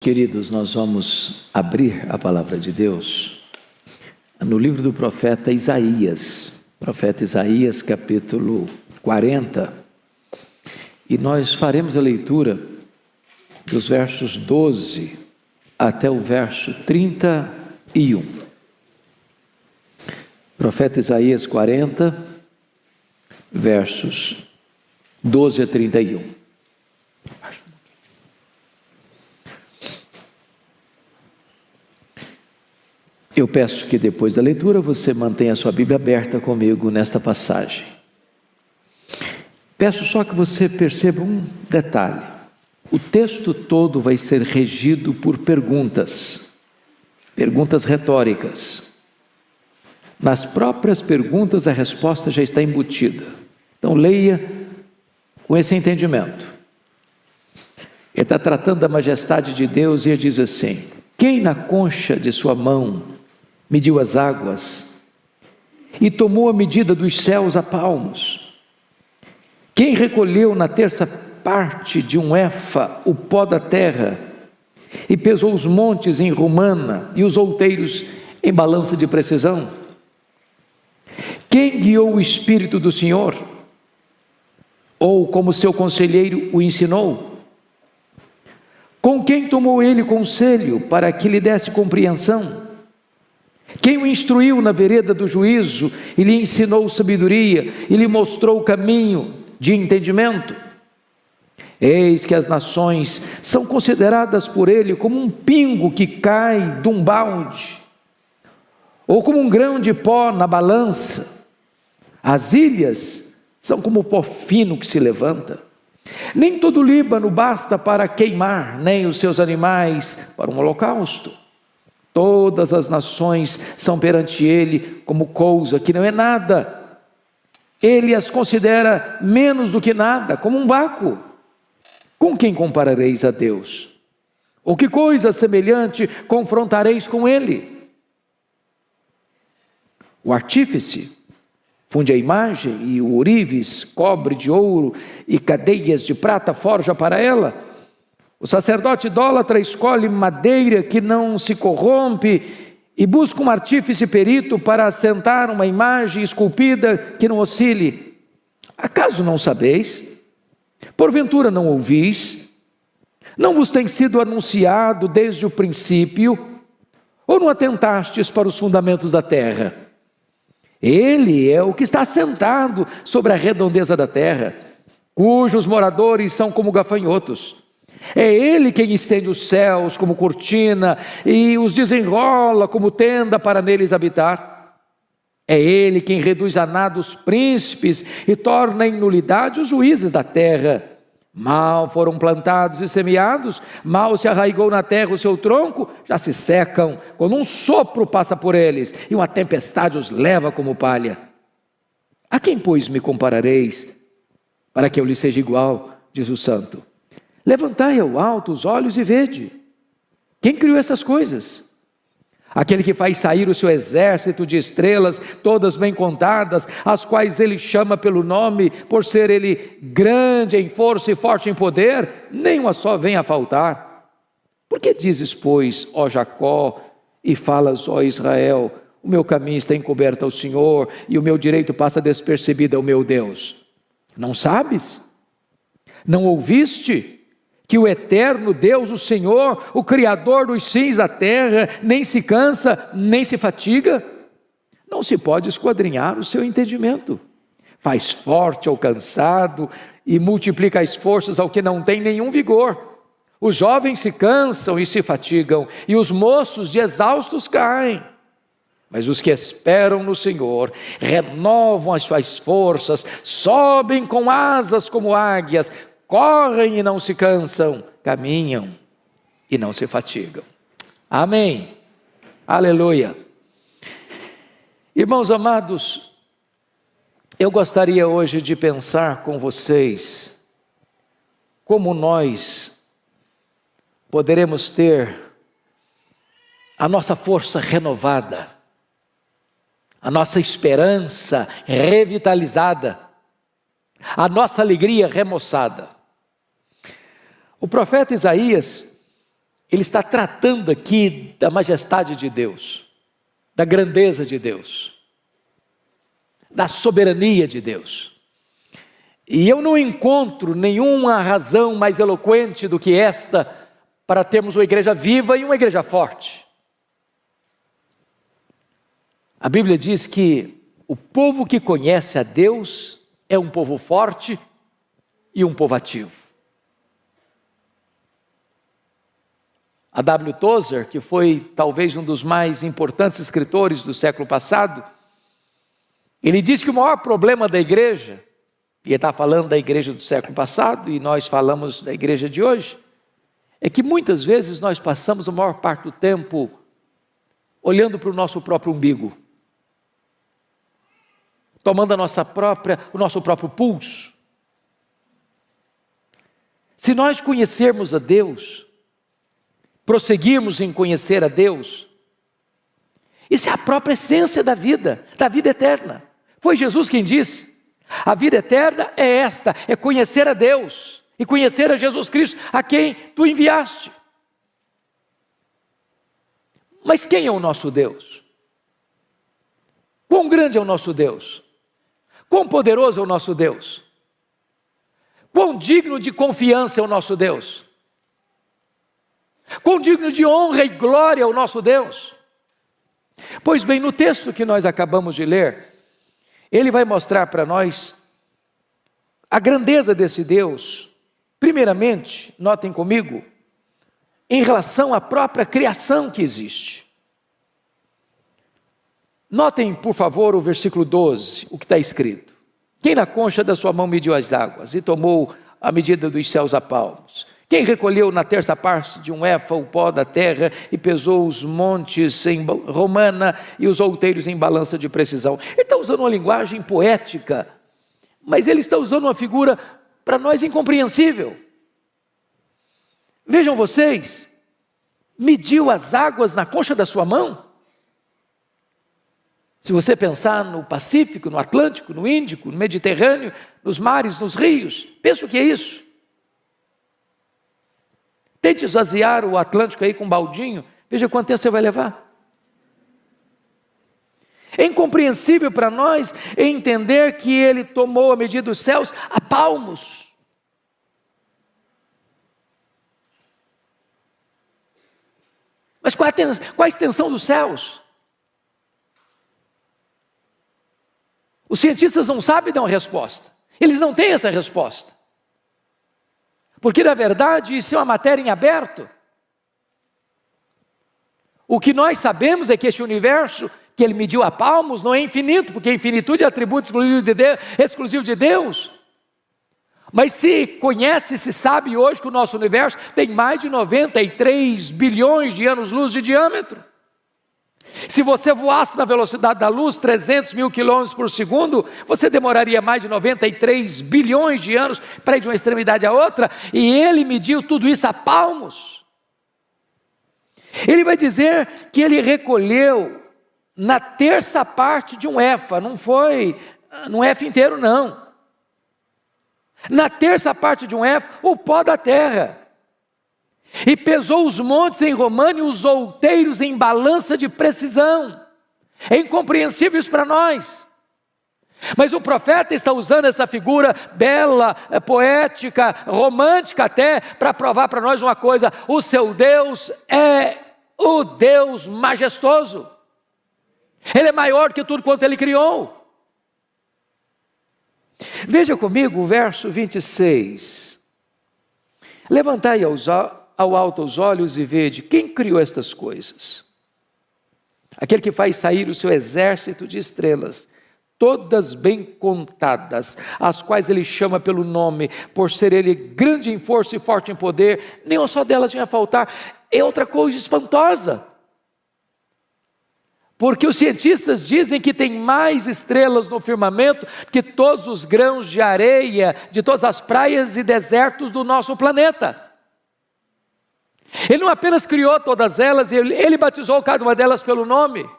queridos, nós vamos abrir a palavra de Deus no livro do profeta Isaías, capítulo 40, e nós faremos a leitura dos versos 12 até o verso 31. Profeta Isaías 40, versos 12 a 31. Eu peço que depois da leitura você mantenha a sua Bíblia aberta comigo nesta passagem. Peço só que você perceba um detalhe. O texto todo vai ser regido por perguntas retóricas. Nas próprias perguntas a resposta já está embutida. Então leia com esse entendimento. Ele está tratando da majestade de Deus e ele diz assim: quem na concha de sua mão mediu as águas e tomou a medida dos céus a palmos? Quem recolheu na terça parte de um éfa o pó da terra e pesou os montes em romana e os outeiros em balança de precisão? Quem guiou o Espírito do Senhor? Ou como seu conselheiro o ensinou? Com quem tomou ele conselho para que lhe desse compreensão? Quem o instruiu na vereda do juízo e lhe ensinou sabedoria e lhe mostrou o caminho de entendimento? Eis que as nações são consideradas por ele como um pingo que cai de um balde, ou como um grão de pó na balança. As ilhas são como o pó fino que se levanta. Nem todo o Líbano basta para queimar, nem os seus animais para um holocausto. Todas as nações são perante ele como coisa que não é nada. Ele as considera menos do que nada, como um vácuo. Com quem comparareis a Deus? Ou que coisa semelhante confrontareis com ele? O artífice funde a imagem e o ourives cobre de ouro e cadeias de prata forja para ela. O sacerdote idólatra escolhe madeira que não se corrompe e busca um artífice perito para assentar uma imagem esculpida que não oscile. Acaso não sabeis? Porventura não ouvis? Não vos tem sido anunciado desde o princípio? Ou não atentastes para os fundamentos da terra? Ele é o que está assentado sobre a redondeza da terra, cujos moradores são como gafanhotos. É ele quem estende os céus como cortina e os desenrola como tenda para neles habitar. É ele quem reduz a nada os príncipes e torna em nulidade os juízes da terra. Mal foram plantados e semeados, mal se arraigou na terra o seu tronco, já se secam, quando um sopro passa por eles e uma tempestade os leva como palha. A quem, pois, me comparareis, para que eu lhe seja igual, diz o santo? Levantai ao alto os olhos e vede. Quem criou essas coisas? Aquele que faz sair o seu exército de estrelas, todas bem contadas, as quais ele chama pelo nome, por ser ele grande em força e forte em poder, nem uma só vem a faltar. Por que dizes, pois, ó Jacó, e falas, ó Israel, o meu caminho está encoberto ao Senhor, e o meu direito passa despercebido ao meu Deus? Não sabes? Não ouviste? Que o eterno Deus, o Senhor, o Criador dos fins da terra, nem se cansa, nem se fatiga? Não se pode esquadrinhar o seu entendimento. Faz forte ao cansado e multiplica as forças ao que não tem nenhum vigor. Os jovens se cansam e se fatigam, e os moços de exaustos caem. Mas os que esperam no Senhor renovam as suas forças, sobem com asas como águias, correm e não se cansam, caminham e não se fatigam. Amém. Aleluia. Irmãos amados, eu gostaria hoje de pensar com vocês como nós poderemos ter a nossa força renovada, a nossa esperança revitalizada, a nossa alegria remoçada. O profeta Isaías ele está tratando aqui da majestade de Deus, da grandeza de Deus, da soberania de Deus. E eu não encontro nenhuma razão mais eloquente do que esta para termos uma igreja viva e uma igreja forte. A Bíblia diz que o povo que conhece a Deus é um povo forte e um povo ativo. A W. Tozer, que foi talvez um dos mais importantes escritores do século passado, ele diz que o maior problema da igreja, e ele está falando da igreja do século passado, e nós falamos da igreja de hoje, é que muitas vezes nós passamos a maior parte do tempo olhando para o nosso próprio umbigo, tomando o nosso próprio pulso. Se nós conhecermos a Deus, prosseguirmos em conhecer a Deus, isso é a própria essência da vida eterna. Foi Jesus quem disse: a vida eterna é esta, é conhecer a Deus e conhecer a Jesus Cristo, a quem tu enviaste. Mas quem é o nosso Deus? Quão grande é o nosso Deus? Quão poderoso é o nosso Deus? Quão digno de confiança é o nosso Deus? Quão digno de honra e glória é o nosso Deus? Pois bem, no texto que nós acabamos de ler, ele vai mostrar para nós a grandeza desse Deus. Primeiramente, notem comigo, em relação à própria criação que existe. Notem, por favor, o versículo 12, o que está escrito: quem na concha da sua mão mediu as águas e tomou a medida dos céus a palmos? Quem recolheu na terça parte de um éfa o pó da terra e pesou os montes em romana e os outeiros em balança de precisão? Ele está usando uma linguagem poética, mas ele está usando uma figura para nós incompreensível. Vejam vocês, mediu as águas na concha da sua mão? Se você pensar no Pacífico, no Atlântico, no Índico, no Mediterrâneo, nos mares, nos rios, pensa o que é isso? Tente esvaziar o Atlântico aí com um baldinho, veja quanto tempo você vai levar. É incompreensível para nós entender que ele tomou a medida dos céus a palmos. Mas qual a extensão dos céus? Os cientistas não sabem dar uma resposta. Eles não têm essa resposta. Porque na verdade isso é uma matéria em aberto. O que nós sabemos é que este universo que ele mediu a palmos não é infinito, porque a infinitude é atributo exclusivo de Deus. Mas se conhece, se sabe hoje que o nosso universo tem mais de 93 bilhões de anos-luz de diâmetro. Se você voasse na velocidade da luz, 300 mil quilômetros por segundo, você demoraria mais de 93 bilhões de anos para ir de uma extremidade à outra, e ele mediu tudo isso a palmos. Ele vai dizer que ele recolheu na terça parte de um éfa, não foi num éfa inteiro não. Na terça parte de um éfa, o pó da terra. E pesou os montes em romana e os outeiros em balança de precisão. É incompreensível isso para nós. Mas o profeta está usando essa figura bela, poética, romântica até, para provar para nós uma coisa: o seu Deus é o Deus majestoso. Ele é maior que tudo quanto ele criou. Veja comigo o verso 26. Levantai ao alto os olhos e vede quem criou estas coisas. Aquele que faz sair o seu exército de estrelas, todas bem contadas, as quais ele chama pelo nome, por ser ele grande em força e forte em poder, nenhuma só delas vinha a faltar. É outra coisa espantosa. Porque os cientistas dizem que tem mais estrelas no firmamento que todos os grãos de areia de todas as praias e desertos do nosso planeta. Ele não apenas criou todas elas, ele batizou cada uma delas pelo nome.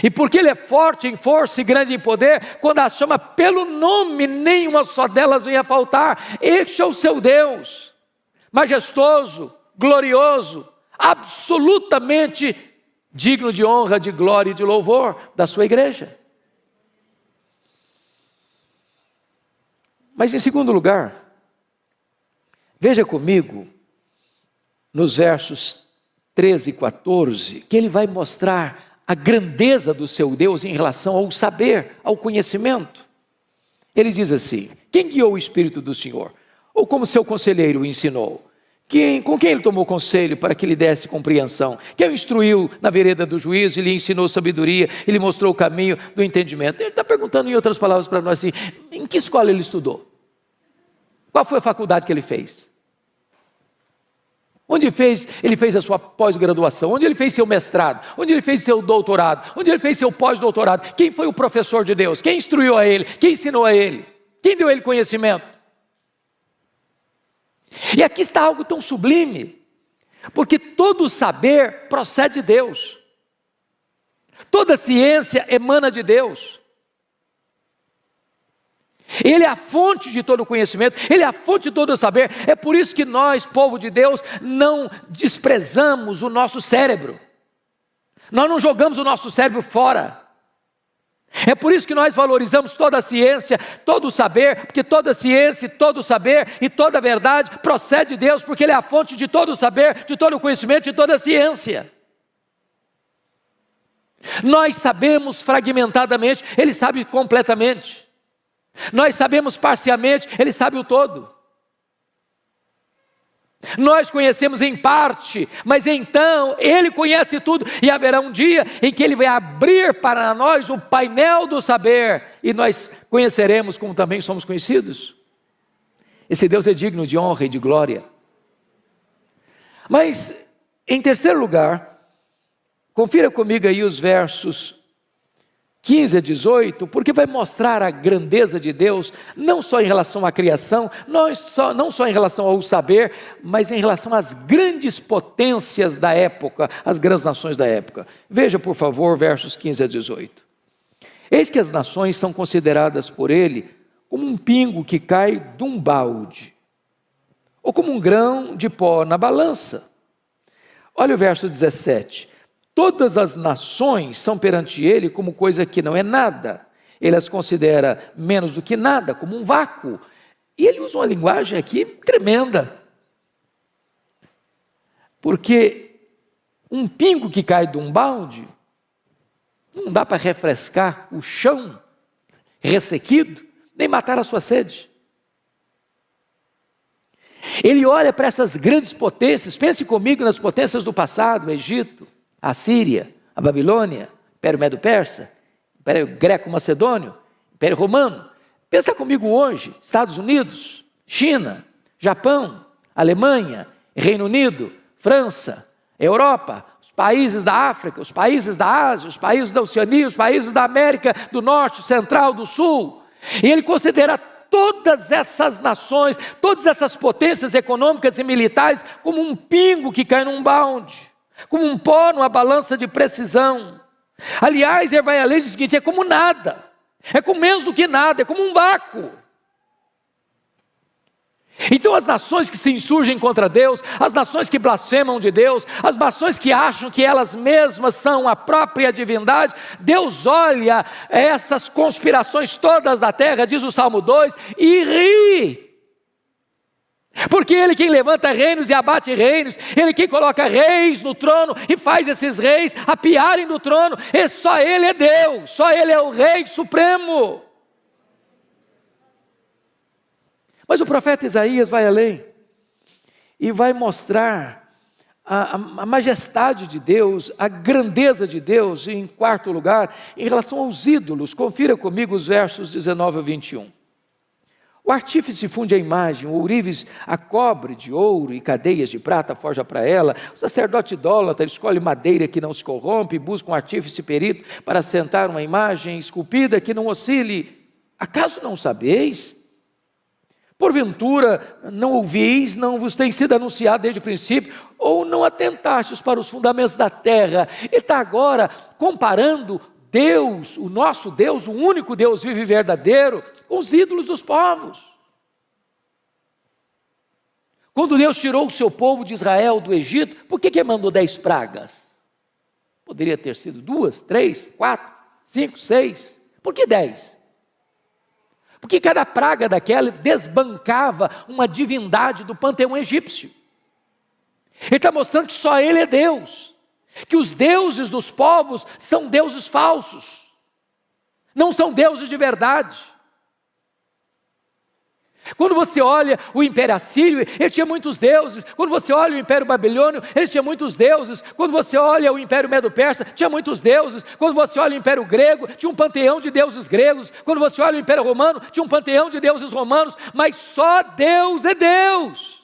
E porque ele é forte em força e grande em poder, quando as chama pelo nome, nenhuma só delas vem a faltar. Este é o seu Deus, majestoso, glorioso, absolutamente digno de honra, de glória e de louvor da sua igreja. Mas em segundo lugar, veja comigo nos versos 13 e 14, que ele vai mostrar a grandeza do seu Deus em relação ao saber, ao conhecimento. Ele diz assim: quem guiou o Espírito do Senhor? Ou como seu conselheiro o ensinou? Com quem ele tomou conselho para que lhe desse compreensão? Quem o instruiu na vereda do juízo e lhe ensinou sabedoria e lhe mostrou o caminho do entendimento? Ele está perguntando em outras palavras para nós assim: em que escola ele estudou? Qual foi a faculdade que ele fez? Onde ele fez a sua pós-graduação? Onde ele fez seu mestrado? Onde ele fez seu doutorado? Onde ele fez seu pós-doutorado? Quem foi o professor de Deus? Quem instruiu a ele? Quem ensinou a ele? Quem deu a ele conhecimento? E aqui está algo tão sublime, porque todo saber procede de Deus, toda ciência emana de Deus. Ele é a fonte de todo conhecimento, Ele é a fonte de todo saber. É por isso que nós, povo de Deus, não desprezamos o nosso cérebro. Nós não jogamos o nosso cérebro fora. É por isso que nós valorizamos toda a ciência, todo o saber, porque toda a ciência, todo o saber e toda a verdade procede de Deus, porque Ele é a fonte de todo o saber, de todo o conhecimento, de toda a ciência. Nós sabemos fragmentadamente, Ele sabe completamente. Nós sabemos parcialmente, Ele sabe o todo. Nós conhecemos em parte, mas então Ele conhece tudo, e haverá um dia em que Ele vai abrir para nós o painel do saber, e nós conheceremos como também somos conhecidos. Esse Deus é digno de honra e de glória. Mas, em terceiro lugar, confira comigo aí os versos 15 a 18, porque vai mostrar a grandeza de Deus, não só em relação à criação, não só em relação ao saber, mas em relação às grandes potências da época, as grandes nações da época. Veja, por favor, versos 15 a 18. Eis que as nações são consideradas por ele como um pingo que cai de um balde, ou como um grão de pó na balança. Olha o verso 17. Todas as nações são perante ele como coisa que não é nada. Ele as considera menos do que nada, como um vácuo. E ele usa uma linguagem aqui tremenda. Porque um pingo que cai de um balde, não dá para refrescar o chão ressequido, nem matar a sua sede. Ele olha para essas grandes potências, pense comigo nas potências do passado, o Egito, a Síria, a Babilônia, Império Medo-Persa, Império Greco-Macedônio, Império Romano. Pensa comigo hoje, Estados Unidos, China, Japão, Alemanha, Reino Unido, França, Europa, os países da África, os países da Ásia, os países da Oceania, os países da América do Norte, Central, do Sul. E ele considera todas essas nações, todas essas potências econômicas e militares como um pingo que cai num balde, como um pó numa balança de precisão. Aliás, ele vai além do seguinte: é como nada, é como menos do que nada, é como um vácuo. Então as nações que se insurgem contra Deus, as nações que blasfemam de Deus, as nações que acham que elas mesmas são a própria divindade, Deus olha essas conspirações todas da terra, diz o Salmo 2, e ri. Porque Ele quem levanta reinos e abate reinos, Ele quem coloca reis no trono e faz esses reis apiarem do trono, e só Ele é Deus, só Ele é o Rei Supremo. Mas o profeta Isaías vai além e vai mostrar a majestade de Deus, a grandeza de Deus, em quarto lugar, em relação aos ídolos. Confira comigo os versos 19 a 21. O artífice funde a imagem, o ourives a cobre de ouro e cadeias de prata forja para ela. O sacerdote idólatra escolhe madeira que não se corrompe e busca um artífice perito para assentar uma imagem esculpida que não oscile. Acaso não sabeis? Porventura não ouvis, não vos tem sido anunciado desde o princípio, ou não atentastes para os fundamentos da terra? Ele está agora comparando Deus, o nosso Deus, o único Deus vivo e verdadeiro, com os ídolos dos povos. Quando Deus tirou o seu povo de Israel do Egito, por que mandou 10 pragas? Poderia ter sido 2, 3, 4, 5, 6. Por que 10? Porque cada praga daquela desbancava uma divindade do panteão egípcio. Ele está mostrando que só Ele é Deus, que os deuses dos povos são deuses falsos, não são deuses de verdade. Quando você olha o Império Assírio, ele tinha muitos deuses. Quando você olha o Império Babilônio, ele tinha muitos deuses. Quando você olha o Império Medo-Persa, tinha muitos deuses. Quando você olha o Império Grego, tinha um panteão de deuses gregos. Quando você olha o Império Romano, tinha um panteão de deuses romanos. Mas só Deus é Deus.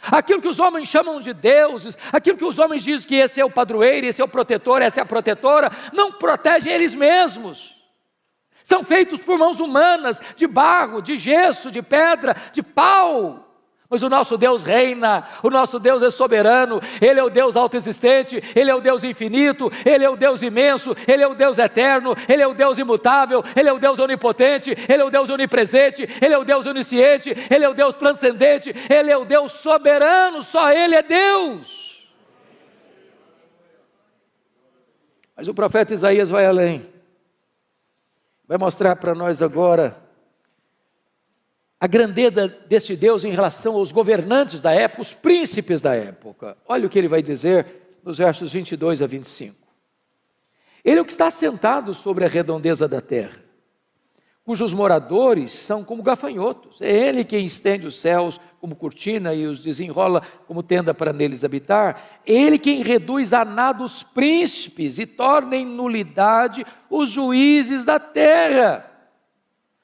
Aquilo que os homens chamam de deuses, aquilo que os homens dizem que esse é o padroeiro, esse é o protetor, essa é a protetora, não protegem eles mesmos. São feitos por mãos humanas, de barro, de gesso, de pedra, de pau. Mas o nosso Deus reina, o nosso Deus é soberano, Ele é o Deus autoexistente, Ele é o Deus infinito, Ele é o Deus imenso, Ele é o Deus eterno, Ele é o Deus imutável, Ele é o Deus onipotente, Ele é o Deus onipresente, Ele é o Deus onisciente, Ele é o Deus transcendente, Ele é o Deus soberano, só Ele é Deus. Mas o profeta Isaías vai além. Vai mostrar para nós agora a grandeza deste Deus em relação aos governantes da época, os príncipes da época. Olha o que ele vai dizer nos versos 22 a 25. Ele é o que está assentado sobre a redondeza da terra, cujos moradores são como gafanhotos. É Ele quem estende os céus como cortina e os desenrola como tenda para neles habitar. Ele quem reduz a nada os príncipes e torna em nulidade os juízes da terra.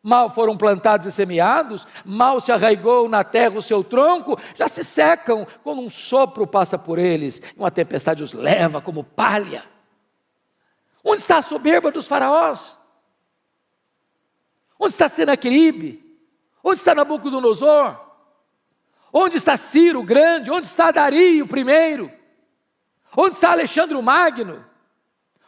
Mal foram plantados e semeados, mal se arraigou na terra o seu tronco, já se secam quando um sopro passa por eles, uma tempestade os leva como palha. Onde está a soberba dos faraós? Onde está Senaqueribe? Onde está Nabucodonosor? Onde está Ciro o Grande? Onde está Dario I? Onde está Alexandre o Magno?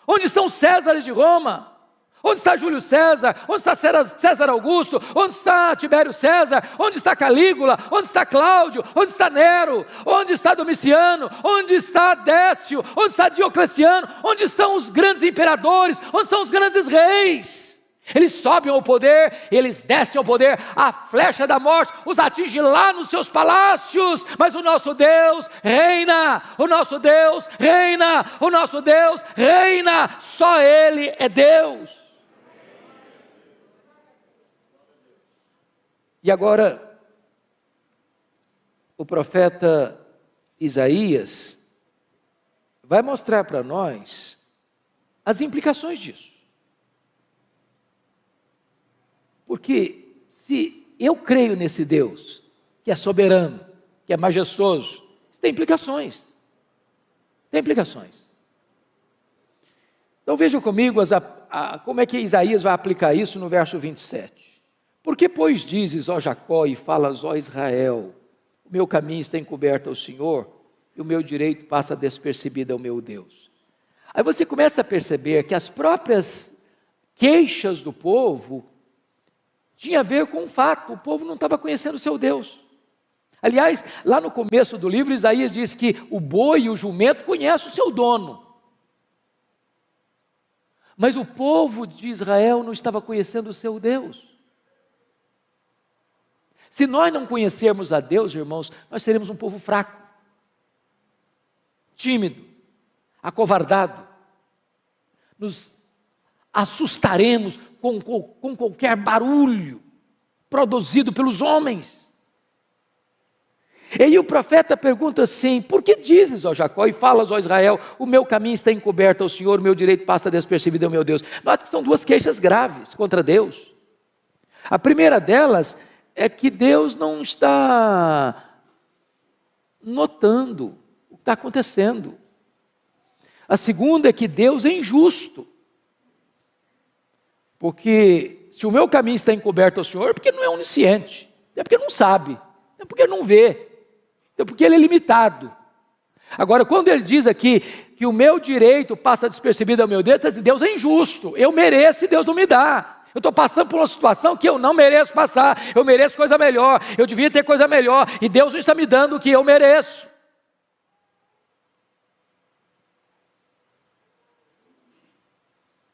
Onde estão os Césares de Roma? Onde está Júlio César? Onde está César Augusto? Onde está Tibério César? Onde está Calígula? Onde está Cláudio? Onde está Nero? Onde está Domiciano? Onde está Décio? Onde está Diocleciano? Onde estão os grandes imperadores? Onde estão os grandes reis? Eles sobem ao poder, eles descem ao poder, a flecha da morte os atinge lá nos seus palácios, mas o nosso Deus reina, o nosso Deus reina, o nosso Deus reina, só Ele é Deus. E agora, o profeta Isaías vai mostrar para nós as implicações disso. Porque se eu creio nesse Deus, que é soberano, que é majestoso, isso tem implicações. Tem implicações. Então vejam comigo como é que Isaías vai aplicar isso no verso 27. Por que, pois, dizes, ó Jacó, e falas, ó Israel, o meu caminho está encoberto ao Senhor, e o meu direito passa despercebido ao meu Deus. Aí você começa a perceber que as próprias queixas do povo tinha a ver com o fato, o povo não estava conhecendo o seu Deus. Aliás, lá no começo do livro, Isaías diz que o boi e o jumento conhecem o seu dono. Mas o povo de Israel não estava conhecendo o seu Deus. Se nós não conhecermos a Deus, irmãos, nós seremos um povo fraco, tímido, acovardado. Nos assustaremos com qualquer barulho produzido pelos homens. E aí o profeta pergunta assim: por que dizes, ó Jacó, e falas, ó Israel, o meu caminho está encoberto ao Senhor, o meu direito passa despercebido ao meu Deus? Nota que são duas queixas graves contra Deus. A primeira delas é que Deus não está notando o que está acontecendo. A segunda é que Deus é injusto. Porque se o meu caminho está encoberto ao Senhor, é porque não é onisciente, é porque não sabe, é porque não vê, é porque Ele é limitado. Agora, quando Ele diz aqui que o meu direito passa despercebido ao meu Deus, está dizendo, Deus é injusto, eu mereço e Deus não me dá. Eu estou passando por uma situação que eu não mereço passar. Eu mereço coisa melhor. Eu devia ter coisa melhor. E Deus não está me dando o que eu mereço.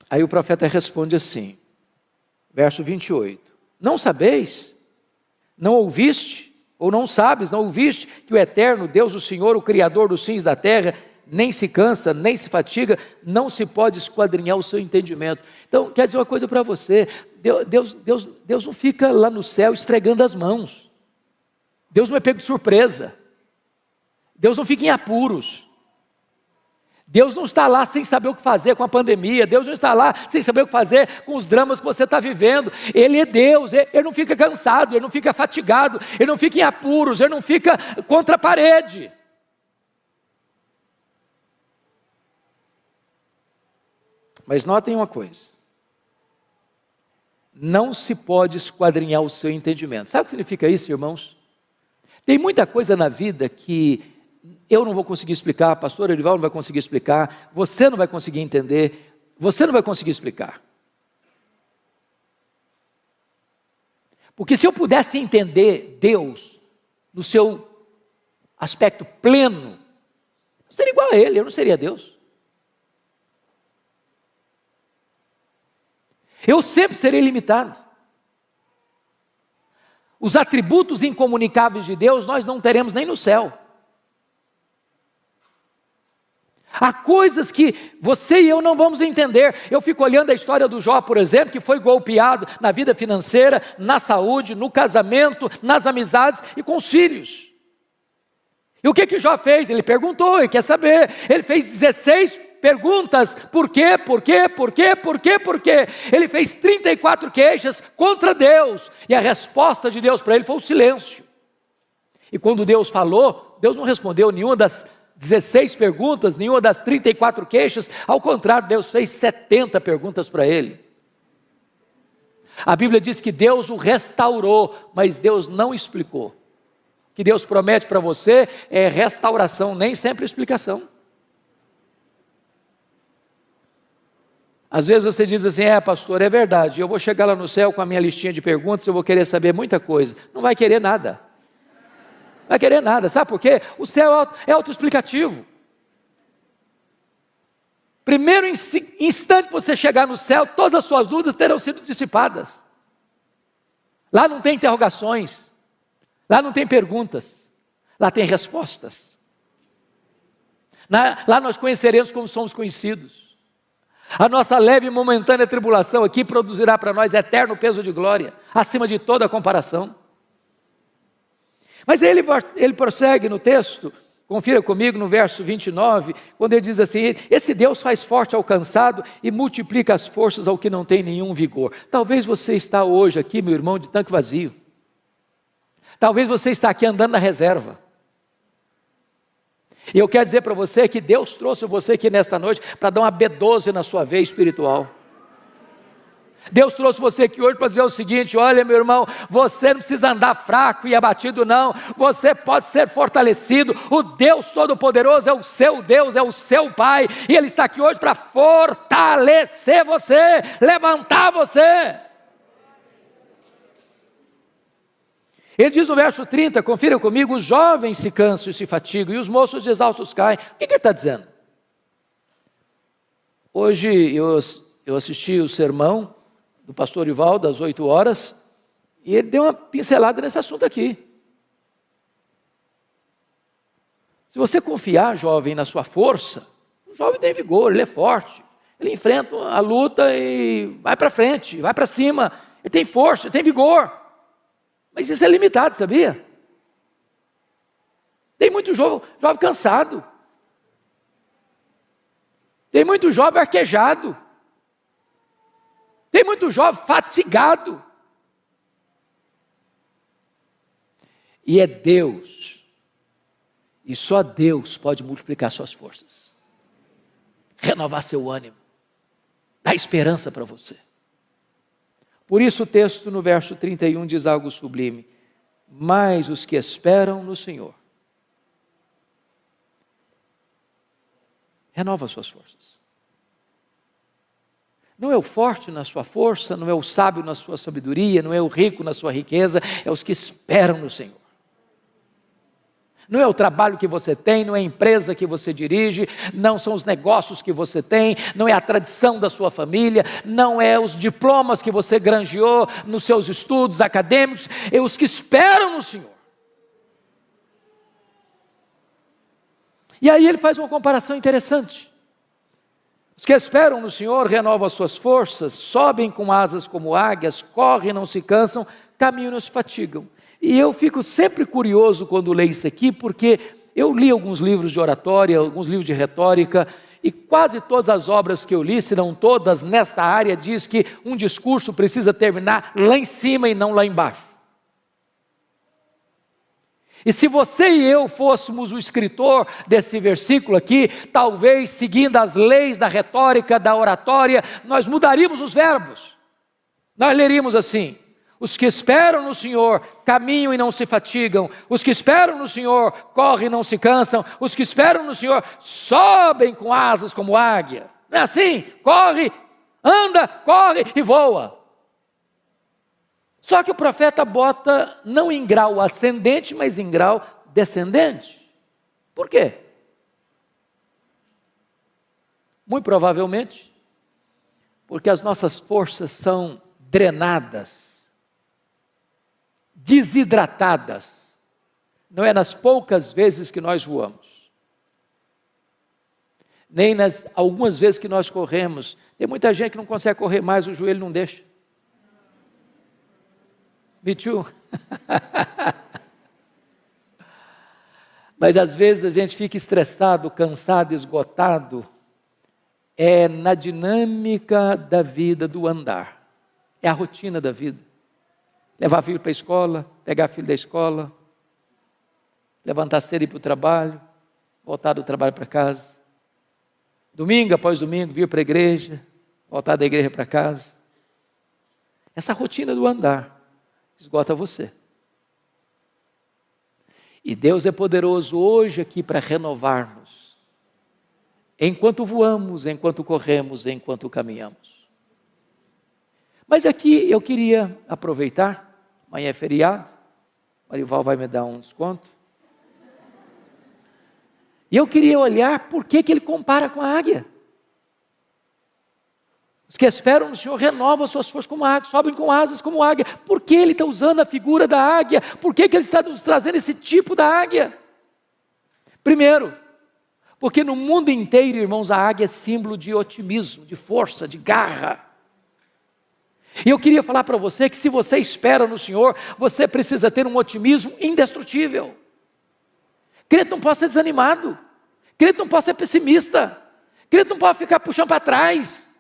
Aí o profeta responde assim, verso 28. Não sabeis? Não ouviste? Ou não sabes, não ouviste que o eterno Deus, o Senhor, o Criador dos fins da terra, nem se cansa, nem se fatiga, não se pode esquadrinhar o seu entendimento. Então, quer dizer uma coisa para você, Deus não fica lá no céu esfregando as mãos. Deus não é pego de surpresa. Deus não fica em apuros. Deus não está lá sem saber o que fazer com a pandemia. Deus não está lá sem saber o que fazer com os dramas que você está vivendo. Ele é Deus, ele não fica cansado, ele não fica fatigado, ele não fica em apuros, ele não fica contra a parede. Mas notem uma coisa, não se pode esquadrinhar o seu entendimento. Sabe o que significa isso, irmãos? Tem muita coisa na vida que eu não vou conseguir explicar, pastor Erival não vai conseguir explicar, você não vai conseguir entender, você não vai conseguir explicar. Porque se eu pudesse entender Deus no seu aspecto pleno, eu seria igual a Ele, eu não seria Deus. Eu sempre serei limitado. Os atributos incomunicáveis de Deus nós não teremos nem no céu. Há coisas que você e eu não vamos entender. Eu fico olhando a história do Jó, por exemplo, que foi golpeado na vida financeira, na saúde, no casamento, nas amizades e com os filhos. E o que Jó fez? Ele perguntou, ele quer saber. Ele fez 16 perguntas, por quê, por quê, por quê, por quê, por quê? Ele fez 34 queixas contra Deus, e a resposta de Deus para ele foi o silêncio. E quando Deus falou, Deus não respondeu nenhuma das 16 perguntas, nenhuma das 34 queixas, ao contrário, Deus fez 70 perguntas para ele. A Bíblia diz que Deus o restaurou, mas Deus não explicou. O que Deus promete para você é restauração, nem sempre explicação. Às vezes você diz assim, pastor, é verdade, eu vou chegar lá no céu com a minha listinha de perguntas, eu vou querer saber muita coisa. Não vai querer nada. Não vai querer nada, sabe por quê? O céu é autoexplicativo. Primeiro instante que você chegar no céu, todas as suas dúvidas terão sido dissipadas. Lá não tem interrogações, lá não tem perguntas, lá tem respostas. Lá nós conheceremos como somos conhecidos. A nossa leve e momentânea tribulação aqui produzirá para nós eterno peso de glória, acima de toda comparação. Mas ele prossegue no texto, confira comigo no verso 29, quando ele diz assim, esse Deus faz forte ao cansado e multiplica as forças ao que não tem nenhum vigor. Talvez você está hoje aqui, meu irmão, de tanque vazio. Talvez você está aqui andando na reserva. E eu quero dizer para você que Deus trouxe você aqui nesta noite para dar uma B12 na sua veia espiritual. Deus trouxe você aqui hoje para dizer o seguinte, olha meu irmão, você não precisa andar fraco e abatido não, você pode ser fortalecido, o Deus Todo-Poderoso é o seu Deus, é o seu Pai, e Ele está aqui hoje para fortalecer você, levantar você. Ele diz no verso 30, confira comigo, os jovens se cansam e se fatigam, e os moços exaustos caem. O que ele está dizendo? Hoje eu assisti o sermão do pastor Ival, das 8 horas, e ele deu uma pincelada nesse assunto aqui. Se você confiar, jovem, na sua força, o jovem tem vigor, ele é forte, ele enfrenta a luta e vai para frente, vai para cima, ele tem força, ele tem vigor. Mas isso é limitado, sabia? Tem muito jovem cansado. Tem muito jovem arquejado. Tem muito jovem fatigado. E é Deus. E só Deus pode multiplicar suas forças. Renovar seu ânimo. Dar esperança para você. Por isso o texto no verso 31 diz algo sublime. Mas os que esperam no Senhor, renova suas forças. Não é o forte na sua força, não é o sábio na sua sabedoria, não é o rico na sua riqueza, é os que esperam no Senhor. Não é o trabalho que você tem, não é a empresa que você dirige, não são os negócios que você tem, não é a tradição da sua família, não é os diplomas que você granjeou nos seus estudos acadêmicos, é os que esperam no Senhor. E aí ele faz uma comparação interessante. Os que esperam no Senhor renovam as suas forças, sobem com asas como águias, correm e não se cansam, caminham e não se fatigam. E eu fico sempre curioso quando leio isso aqui, porque eu li alguns livros de oratória, alguns livros de retórica, e quase todas as obras que eu li, se não todas, nesta área, diz que um discurso precisa terminar lá em cima e não lá embaixo. E se você e eu fôssemos o escritor desse versículo aqui, talvez seguindo as leis da retórica, da oratória, nós mudaríamos os verbos. Nós leríamos assim: os que esperam no Senhor caminham e não se fatigam, os que esperam no Senhor correm e não se cansam, os que esperam no Senhor sobem com asas como águia. Não é assim? Corre, anda, corre e voa. Só que o profeta bota não em grau ascendente, mas em grau descendente. Por quê? Muito provavelmente, porque as nossas forças são drenadas, desidratadas. Não é nas poucas vezes que nós voamos, nem nas algumas vezes que nós corremos. Tem muita gente que não consegue correr mais, o joelho não deixa. Me too. Mas às vezes a gente fica estressado, cansado, esgotado. É na dinâmica da vida, do andar. É a rotina da vida. Levar filho para a escola, pegar filho da escola, levantar cedo e ir para o trabalho, voltar do trabalho para casa. Domingo após domingo, vir para a igreja, voltar da igreja para casa. Essa rotina do andar esgota você. E Deus é poderoso hoje aqui para renovar-nos. Enquanto voamos, enquanto corremos, enquanto caminhamos. Mas aqui eu queria aproveitar, amanhã é feriado, Marival vai me dar um desconto. E eu queria olhar por que ele compara com a águia. Os que esperam no Senhor renovam as suas forças como águia, sobem com asas como águia. Por que ele está usando a figura da águia? Por que ele está nos trazendo esse tipo da águia? Primeiro, porque no mundo inteiro, irmãos, a águia é símbolo de otimismo, de força, de garra. E eu queria falar para você que se você espera no Senhor, você precisa ter um otimismo indestrutível. Crente não pode ser desanimado, crente não pode ser pessimista, crente não pode ficar puxando para trás.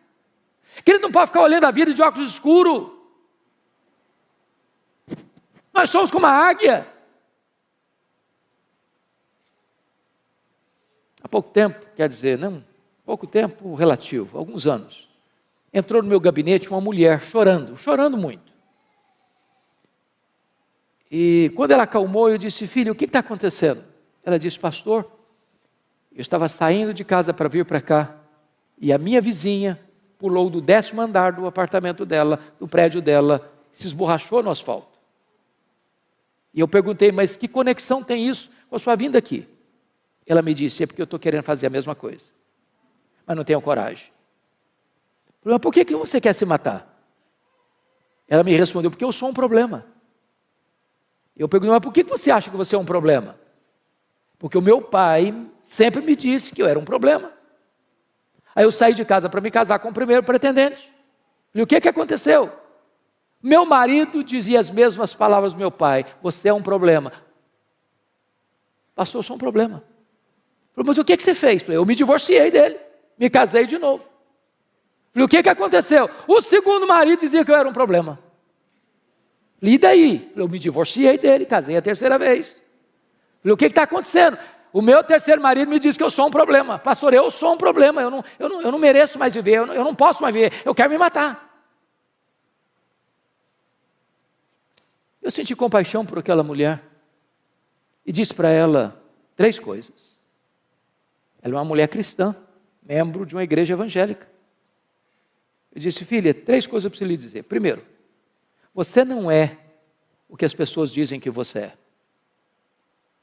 Crente não pode ficar olhando a vida de óculos escuros. Nós somos como a águia. Há pouco tempo, quer dizer, não, pouco tempo relativo, alguns anos, entrou no meu gabinete uma mulher chorando muito. E quando ela acalmou, eu disse: filho, o que está acontecendo? Ela disse: pastor, eu estava saindo de casa para vir para cá, e a minha vizinha pulou do 10º andar do apartamento dela, do prédio dela, se esborrachou no asfalto. E eu perguntei: mas que conexão tem isso com a sua vinda aqui? Ela me disse: é porque eu estou querendo fazer a mesma coisa, mas não tenho coragem. Eu falei: mas por que você quer se matar? Ela me respondeu: porque eu sou um problema. Eu perguntei: mas por que você acha que você é um problema? Porque o meu pai sempre me disse que eu era um problema. Aí eu saí de casa para me casar com o primeiro pretendente. E o que aconteceu? Meu marido dizia as mesmas palavras do meu pai: você é um problema. Pastor, eu sou um problema. Falei: mas o que você fez? Falei: eu me divorciei dele, me casei de novo. Falei: o que aconteceu? O segundo marido dizia que eu era um problema. Falei: e daí? Falei: eu me divorciei dele, casei a terceira vez. Falei: o que está acontecendo? O meu terceiro marido me disse que eu sou um problema. Pastor, eu sou um problema, eu não mereço mais viver, eu não posso mais viver, eu quero me matar. Eu senti compaixão por aquela mulher e disse para ela 3 coisas. Ela é uma mulher cristã, membro de uma igreja evangélica. Eu disse: filha, 3 coisas eu preciso lhe dizer. Primeiro, você não é o que as pessoas dizem que você é.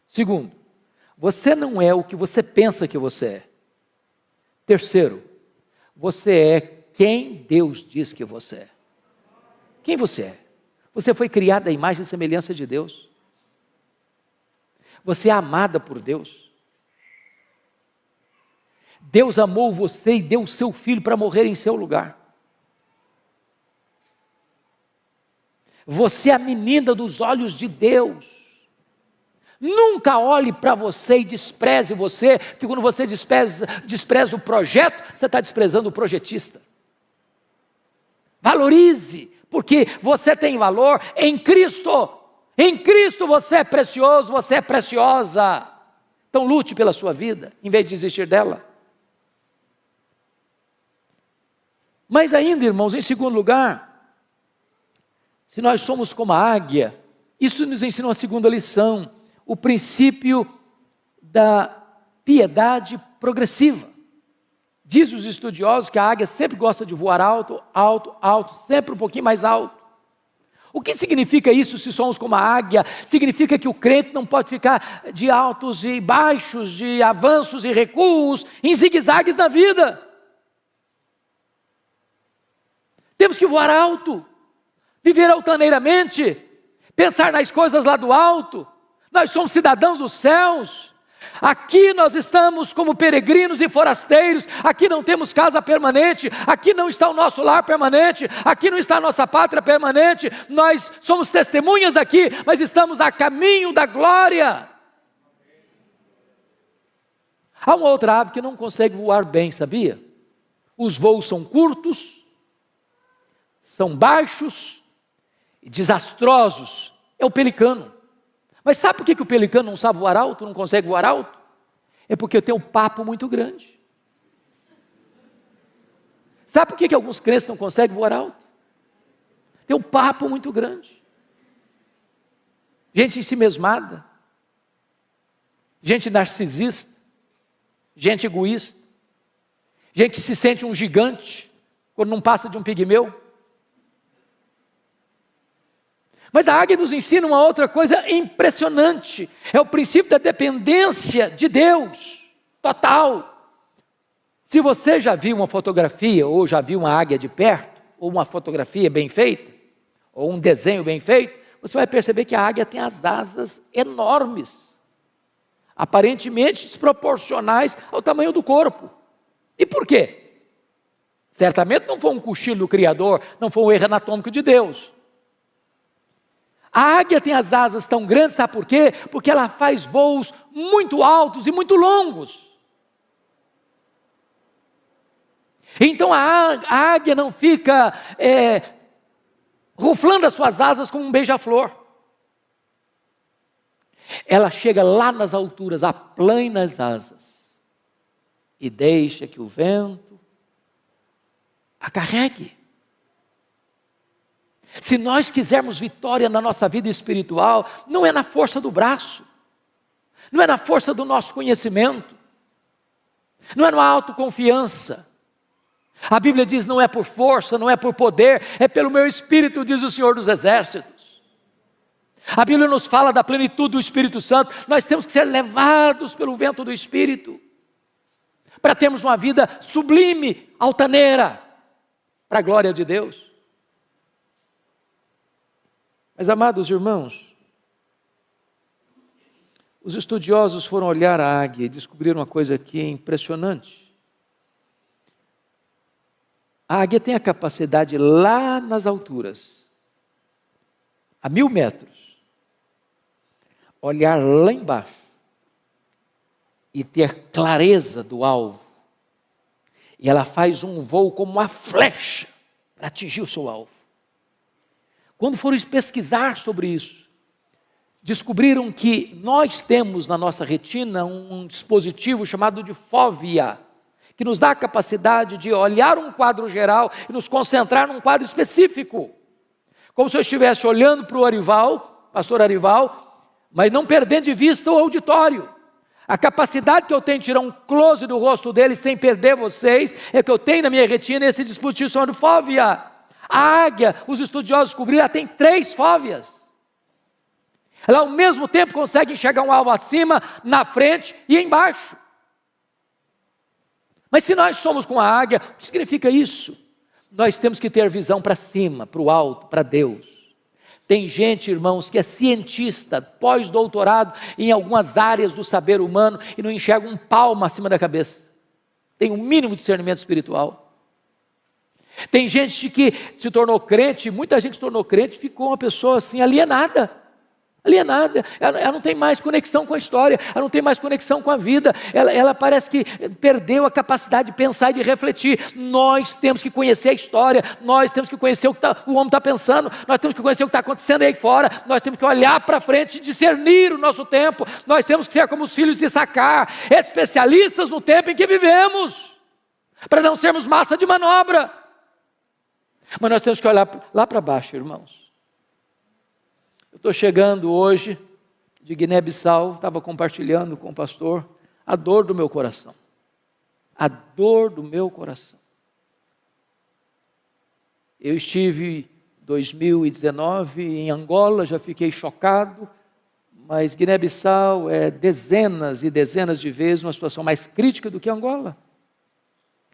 Segundo, você não é o que você pensa que você é. Terceiro, você é quem Deus diz que você é. Quem você é? Você foi criado à imagem e semelhança de Deus. Você é amada por Deus. Deus amou você e deu o seu filho para morrer em seu lugar. Você é a menina dos olhos de Deus. Nunca olhe para você e despreze você, porque quando você despreza o projeto, você está desprezando o projetista. Valorize, porque você tem valor em Cristo. Em Cristo você é precioso, você é preciosa. Então lute pela sua vida, em vez de desistir dela. Mas ainda, irmãos, em segundo lugar, se nós somos como a águia, isso nos ensina uma segunda lição, o princípio da piedade progressiva. Diz os estudiosos que a águia sempre gosta de voar alto, alto, alto, sempre um pouquinho mais alto. O que significa isso se somos como a águia? Significa que o crente não pode ficar de altos e baixos, de avanços e recuos, em zigue-zagues na vida. Temos que voar alto, viver altaneiramente, pensar nas coisas lá do alto. Nós somos cidadãos dos céus. Aqui nós estamos como peregrinos e forasteiros. Aqui não temos casa permanente. Aqui não está o nosso lar permanente. Aqui não está a nossa pátria permanente. Nós somos testemunhas aqui, mas estamos a caminho da glória. Há uma outra ave que não consegue voar bem, sabia? Os voos são curtos, são baixos e desastrosos. É o pelicano. Mas sabe por que o pelicano não sabe voar alto, não consegue voar alto? É porque tem um papo muito grande. Sabe por que alguns crentes não conseguem voar alto? Tem um papo muito grande. Gente ensimesmada, gente narcisista, gente egoísta, gente que se sente um gigante quando não passa de um pigmeu. Mas a águia nos ensina uma outra coisa impressionante, é o princípio da dependência de Deus, total. Se você já viu uma fotografia, ou já viu uma águia de perto, ou uma fotografia bem feita, ou um desenho bem feito, você vai perceber que a águia tem as asas enormes, aparentemente desproporcionais ao tamanho do corpo. E por quê? Certamente não foi um cochilo do Criador, não foi um erro anatômico de Deus. A águia tem as asas tão grandes, sabe por quê? Porque ela faz voos muito altos e muito longos. Então a águia não fica ruflando as suas asas como um beija-flor. Ela chega lá nas alturas, aplana as asas e deixa que o vento a carregue. Se nós quisermos vitória na nossa vida espiritual, não é na força do braço, não é na força do nosso conhecimento, não é na autoconfiança. A Bíblia diz: não é por força, não é por poder, é pelo meu Espírito, diz o Senhor dos Exércitos. A Bíblia nos fala da plenitude do Espírito Santo. Nós temos que ser levados pelo vento do Espírito, para termos uma vida sublime, altaneira, para a glória de Deus. Mas, amados irmãos, os estudiosos foram olhar a águia e descobriram uma coisa aqui impressionante. A águia tem a capacidade lá nas alturas, a 1000 metros, olhar lá embaixo e ter clareza do alvo. E ela faz um voo como uma flecha para atingir o seu alvo. Quando foram pesquisar sobre isso, descobriram que nós temos na nossa retina um dispositivo chamado de fóvea, que nos dá a capacidade de olhar um quadro geral e nos concentrar num quadro específico. Como se eu estivesse olhando para o Arival, pastor Arival, mas não perdendo de vista o auditório. A capacidade que eu tenho de tirar um close do rosto dele sem perder vocês, é que eu tenho na minha retina esse dispositivo chamado fóvea. A águia, os estudiosos descobriram, ela tem 3 fóveas. Ela ao mesmo tempo consegue enxergar um alvo acima, na frente e embaixo. Mas se nós somos com a águia, o que significa isso? Nós temos que ter visão para cima, para o alto, para Deus. Tem gente, irmãos, que é cientista, pós-doutorado em algumas áreas do saber humano e não enxerga um palmo acima da cabeça. Tem um mínimo de discernimento espiritual. Tem gente que se tornou crente, muita gente se tornou crente e ficou uma pessoa assim alienada. Alienada, ela não tem mais conexão com a história, ela não tem mais conexão com a vida, ela parece que perdeu a capacidade de pensar e de refletir. Nós temos que conhecer a história, nós temos que conhecer o que o homem está pensando, nós temos que conhecer o que está acontecendo aí fora, nós temos que olhar para frente e discernir o nosso tempo, nós temos que ser como os filhos de Issacar, especialistas no tempo em que vivemos, para não sermos massa de manobra. Mas nós temos que olhar lá para baixo, irmãos. Eu estou chegando hoje de Guiné-Bissau, estava compartilhando com o pastor a dor do meu coração. A dor do meu coração. Eu estive em 2019 em Angola, já fiquei chocado, mas Guiné-Bissau é dezenas e dezenas de vezes uma situação mais crítica do que Angola.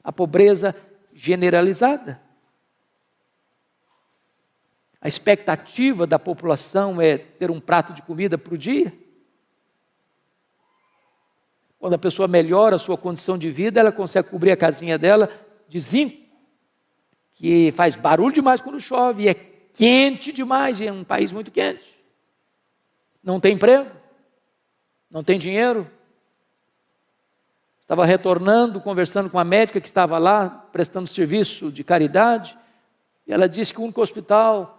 A pobreza generalizada. A expectativa da população é ter um prato de comida por dia. Quando a pessoa melhora a sua condição de vida, ela consegue cobrir a casinha dela de zinco, que faz barulho demais quando chove, e é quente demais, e é um país muito quente. Não tem emprego, não tem dinheiro. Estava retornando, conversando com a médica que estava lá, prestando serviço de caridade, e ela disse que o único hospital,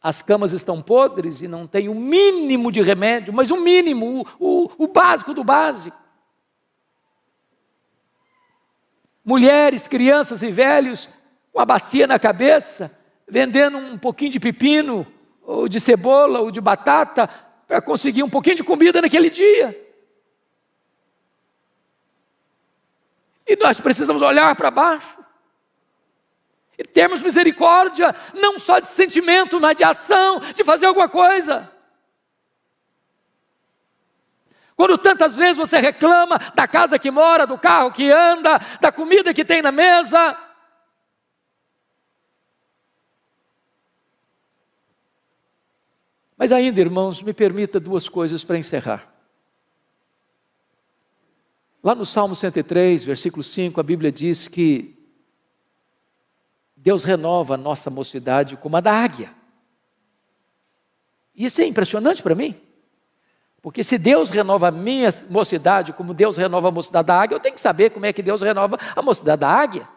as camas estão podres e não tem o mínimo de remédio, mas o mínimo, o básico do básico. Mulheres, crianças e velhos com a bacia na cabeça, vendendo um pouquinho de pepino, ou de cebola, ou de batata, para conseguir um pouquinho de comida naquele dia. E nós precisamos olhar para baixo. E termos misericórdia, não só de sentimento, mas de ação, de fazer alguma coisa. Quando tantas vezes você reclama da casa que mora, do carro que anda, da comida que tem na mesa. Mas ainda, irmãos, me permita 2 coisas para encerrar. Lá no Salmo 103, versículo 5, a Bíblia diz que Deus renova a nossa mocidade como a da águia. Isso é impressionante para mim. Porque se Deus renova a minha mocidade como Deus renova a mocidade da águia, eu tenho que saber como é que Deus renova a mocidade da águia.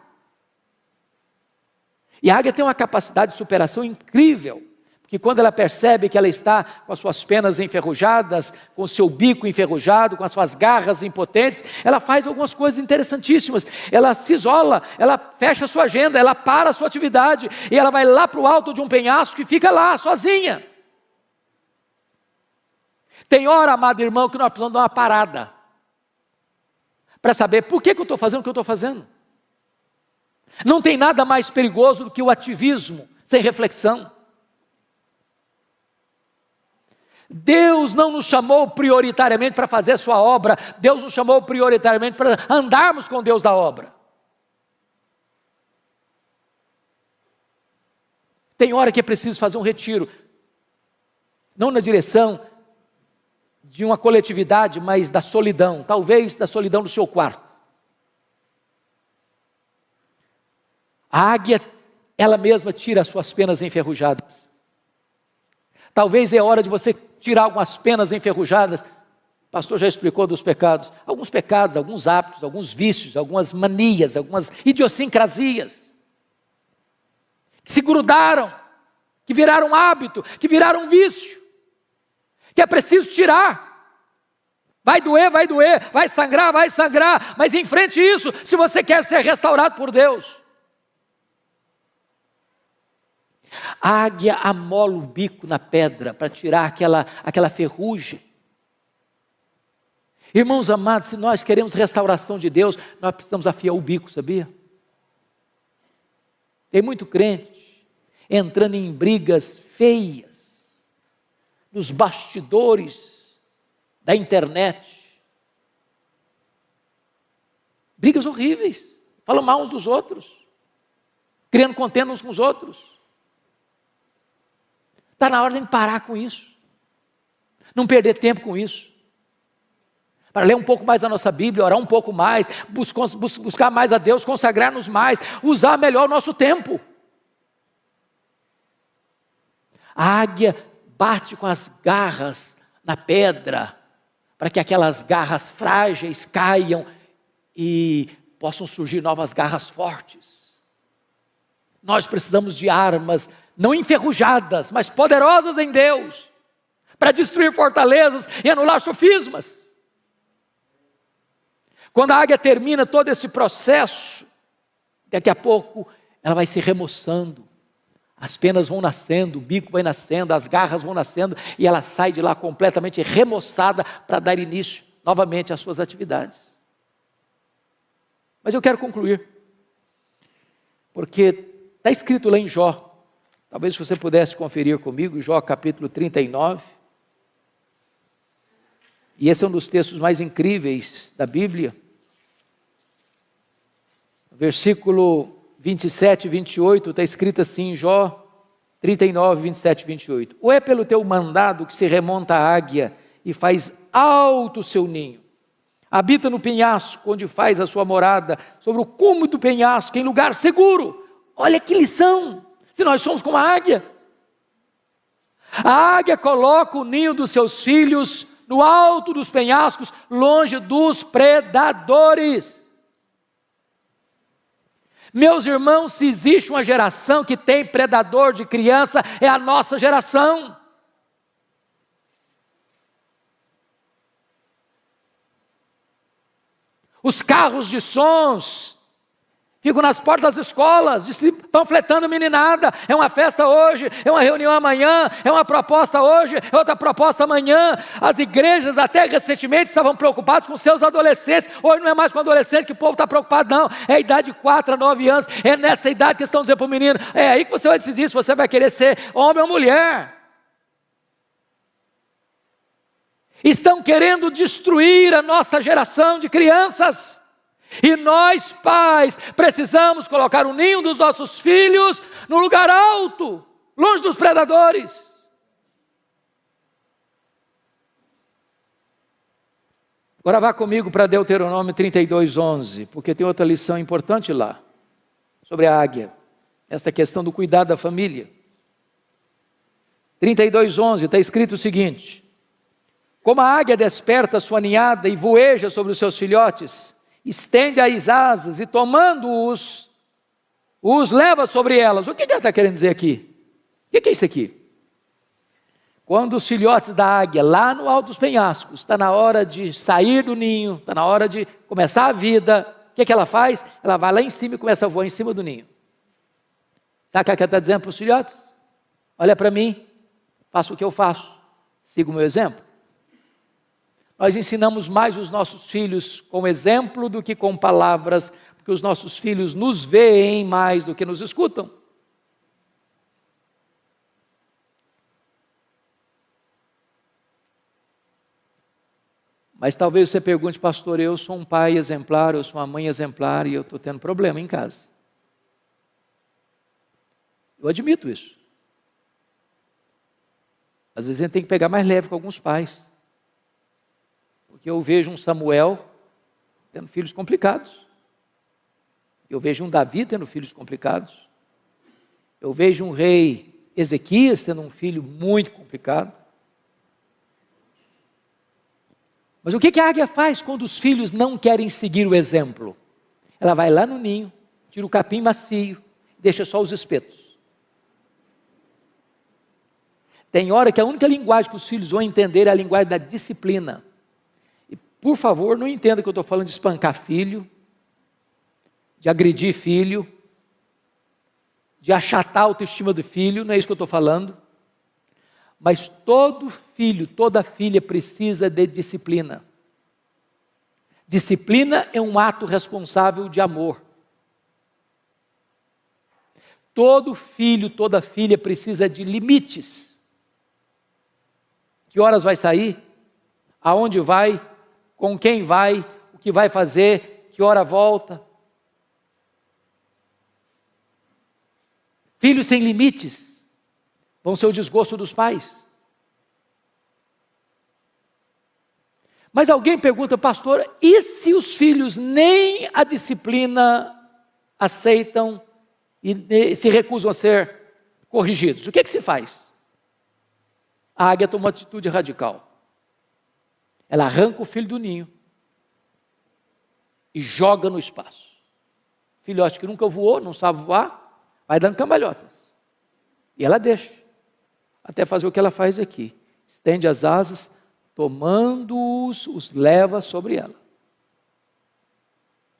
E a águia tem uma capacidade de superação incrível. Porque quando ela percebe que ela está com as suas penas enferrujadas, com o seu bico enferrujado, com as suas garras impotentes, ela faz algumas coisas interessantíssimas. Ela se isola, ela fecha a sua agenda, ela para a sua atividade, e ela vai lá para o alto de um penhasco e fica lá, sozinha. Tem hora, amado irmão, que nós precisamos dar uma parada, para saber por que eu estou fazendo o que eu estou fazendo. Não tem nada mais perigoso do que o ativismo, sem reflexão. Deus não nos chamou prioritariamente para fazer a sua obra, Deus nos chamou prioritariamente para andarmos com Deus da obra. Tem hora que é preciso fazer um retiro, não na direção de uma coletividade, mas da solidão, talvez da solidão do seu quarto. A águia, ela mesma tira as suas penas enferrujadas. Talvez é hora de você tirar algumas penas enferrujadas. O pastor já explicou dos pecados. Alguns pecados, alguns hábitos, alguns vícios, algumas manias, algumas idiosincrasias. Que se grudaram, que viraram hábito, que viraram vício. Que é preciso tirar. Vai doer, vai sangrar, mas enfrente isso, se você quer ser restaurado por Deus. A águia amola o bico na pedra para tirar aquela ferrugem. Irmãos amados, se nós queremos restauração de Deus, nós precisamos afiar o bico, sabia? Tem muito crente entrando em brigas feias, nos bastidores da internet. Brigas horríveis, falam mal uns dos outros, criando contenda uns com os outros. Está na hora de parar com isso, não perder tempo com isso, para ler um pouco mais a nossa Bíblia, orar um pouco mais, buscar mais a Deus, consagrar-nos mais, usar melhor o nosso tempo. A águia bate com as garras na pedra, para que aquelas garras frágeis caiam e possam surgir novas garras fortes. Nós precisamos de armas, não enferrujadas, mas poderosas em Deus, para destruir fortalezas e anular sofismas. Quando a águia termina todo esse processo, daqui a pouco ela vai se remoçando, as penas vão nascendo, o bico vai nascendo, as garras vão nascendo, e ela sai de lá completamente remoçada para dar início novamente às suas atividades. Mas eu quero concluir, porque está escrito lá em Jó, talvez você pudesse conferir comigo, Jó capítulo 39, e esse é um dos textos mais incríveis da Bíblia, versículo 27 e 28, está escrito assim em Jó 39, 27 e 28. Ou é pelo teu mandado que se remonta a águia e faz alto o seu ninho, habita no penhasco onde faz a sua morada, sobre o cume do penhasco, em lugar seguro. Olha que lição, se nós somos como a águia. A águia coloca o ninho dos seus filhos no alto dos penhascos, longe dos predadores. Meus irmãos, se existe uma geração que tem predador de criança, é a nossa geração. Os carros de sons ficam nas portas das escolas, panfletando meninada. É uma festa hoje, é uma reunião amanhã, é uma proposta hoje, é outra proposta amanhã. As igrejas até recentemente estavam preocupadas com seus adolescentes. Hoje não é mais com adolescente que o povo está preocupado, não. É a idade de 4 a 9 anos, é nessa idade que estão dizendo para o menino, é aí que você vai decidir se você vai querer ser homem ou mulher. Estão querendo destruir a nossa geração de crianças. E nós, pais, precisamos colocar o ninho dos nossos filhos no lugar alto, longe dos predadores. Agora vá comigo para Deuteronômio 32:11, porque tem outra lição importante lá, sobre a águia, essa questão do cuidado da família. 32:11, está escrito o seguinte: como a águia desperta a sua ninhada e voeja sobre os seus filhotes, estende as asas e tomando-os, os leva sobre elas. O que ela está querendo dizer aqui? O que é isso aqui? Quando os filhotes da águia, lá no alto dos penhascos, está na hora de sair do ninho, está na hora de começar a vida, o que ela faz? Ela vai lá em cima e começa a voar em cima do ninho. Sabe o que ela está dizendo para os filhotes? Olha para mim, faça o que eu faço, siga o meu exemplo. Nós ensinamos mais os nossos filhos com exemplo do que com palavras, porque os nossos filhos nos veem mais do que nos escutam. Mas talvez você pergunte, pastor, eu sou um pai exemplar, eu sou uma mãe exemplar e eu estou tendo problema em casa. Eu admito isso. Às vezes a gente tem que pegar mais leve com alguns pais. Porque eu vejo um Samuel tendo filhos complicados. Eu vejo um Davi tendo filhos complicados. Eu vejo um rei Ezequias tendo um filho muito complicado. Mas o que a águia faz quando os filhos não querem seguir o exemplo? Ela vai lá no ninho, tira o capim macio, deixa só os espetos. Tem hora que a única linguagem que os filhos vão entender é a linguagem da disciplina. Por favor, não entenda que eu estou falando de espancar filho, de agredir filho, de achatar a autoestima do filho, não é isso que eu estou falando. Mas todo filho, toda filha precisa de disciplina. Disciplina é um ato responsável de amor. Todo filho, toda filha precisa de limites. Que horas vai sair? Aonde vai? Com quem vai? O que vai fazer? Que hora volta? Filhos sem limites vão ser o desgosto dos pais. Mas alguém pergunta, pastor, e se os filhos nem a disciplina aceitam e se recusam a ser corrigidos? O que se faz? A águia toma uma atitude radical. Ela arranca o filho do ninho e joga no espaço. Filhote que nunca voou, não sabe voar, vai dando cambalhotas. E ela deixa, até fazer o que ela faz aqui. Estende as asas, tomando-os, os leva sobre ela.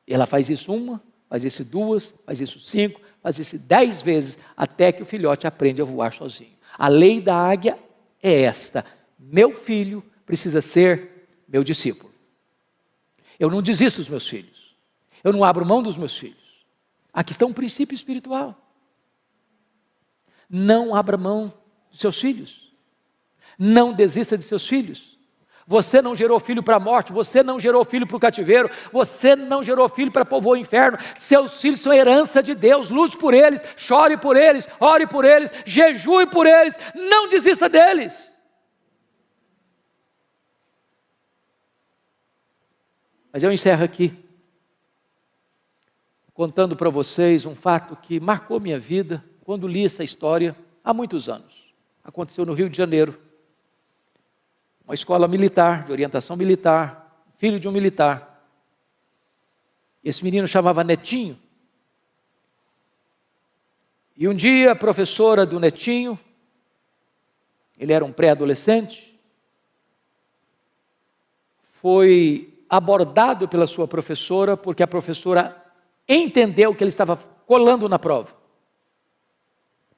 E ela faz isso uma, faz isso duas, faz isso 5, faz isso 10 vezes, até que o filhote aprende a voar sozinho. A lei da águia é esta: meu filho precisa ser meu discípulo. Eu não desisto dos meus filhos. Eu não abro mão dos meus filhos. Aqui está um princípio espiritual. Não abra mão dos seus filhos. Não desista de seus filhos. Você não gerou filho para a morte, você não gerou filho para o cativeiro, você não gerou filho para povoar o inferno. Seus filhos são herança de Deus. Lute por eles, chore por eles, ore por eles, jejue por eles, não desista deles. Mas eu encerro aqui, contando para vocês um fato que marcou minha vida, quando li essa história, há muitos anos. Aconteceu no Rio de Janeiro. Uma escola militar, de orientação militar, filho de um militar. Esse menino chamava Netinho. E um dia a professora do Netinho, ele era um pré-adolescente, foi abordado pela sua professora, porque a professora entendeu que ele estava colando na prova.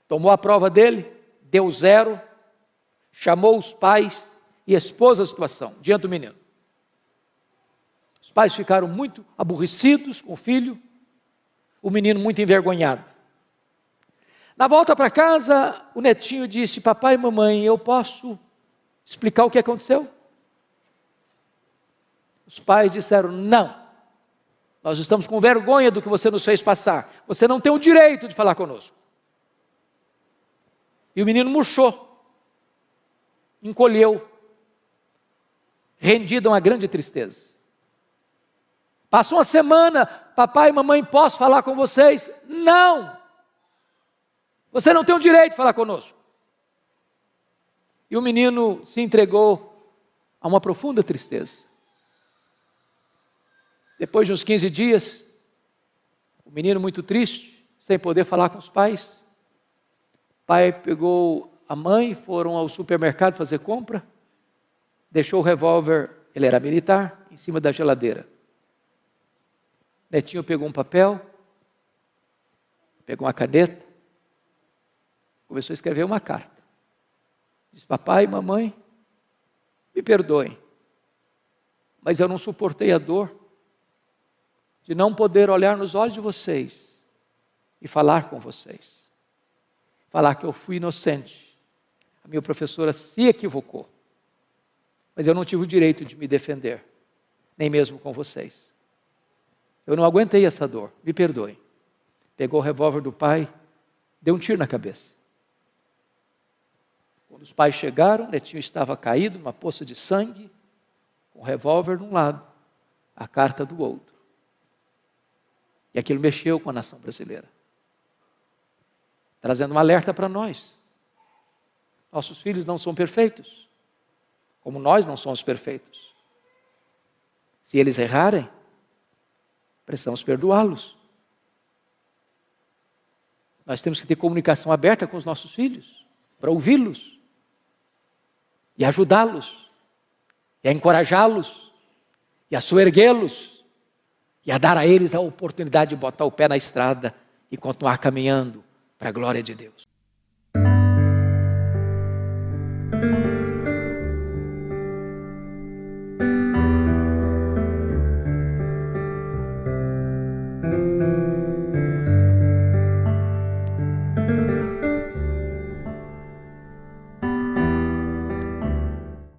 Tomou a prova dele, deu 0, chamou os pais e expôs a situação diante do menino. Os pais ficaram muito aborrecidos com o filho, o menino muito envergonhado. Na volta para casa, o Netinho disse: papai e mamãe, eu posso explicar o que aconteceu? Os pais disseram: não, nós estamos com vergonha do que você nos fez passar, você não tem o direito de falar conosco. E o menino murchou, encolheu, rendido a uma grande tristeza. Passou uma semana: papai e mamãe, posso falar com vocês? Não, você não tem o direito de falar conosco. E o menino se entregou a uma profunda tristeza. Depois de uns 15 dias, o menino muito triste, sem poder falar com os pais, o pai pegou a mãe, foram ao supermercado fazer compra, deixou o revólver, ele era militar, em cima da geladeira. Netinho pegou um papel, pegou uma caneta, começou a escrever uma carta. Diz: papai e mamãe, me perdoem, mas eu não suportei a dor de não poder olhar nos olhos de vocês e falar com vocês. Falar que eu fui inocente. A minha professora se equivocou. Mas eu não tive o direito de me defender, nem mesmo com vocês. Eu não aguentei essa dor, me perdoem. Pegou o revólver do pai, deu um tiro na cabeça. Quando os pais chegaram, Netinho estava caído numa poça de sangue, com o revólver de um lado, a carta do outro. E aquilo mexeu com a nação brasileira, trazendo um alerta para nós. Nossos filhos não são perfeitos, como nós não somos perfeitos. Se eles errarem, precisamos perdoá-los. Nós temos que ter comunicação aberta com os nossos filhos, para ouvi-los, e ajudá-los, e a encorajá-los, e a soerguê-los, e a dar a eles a oportunidade de botar o pé na estrada e continuar caminhando para a glória de Deus.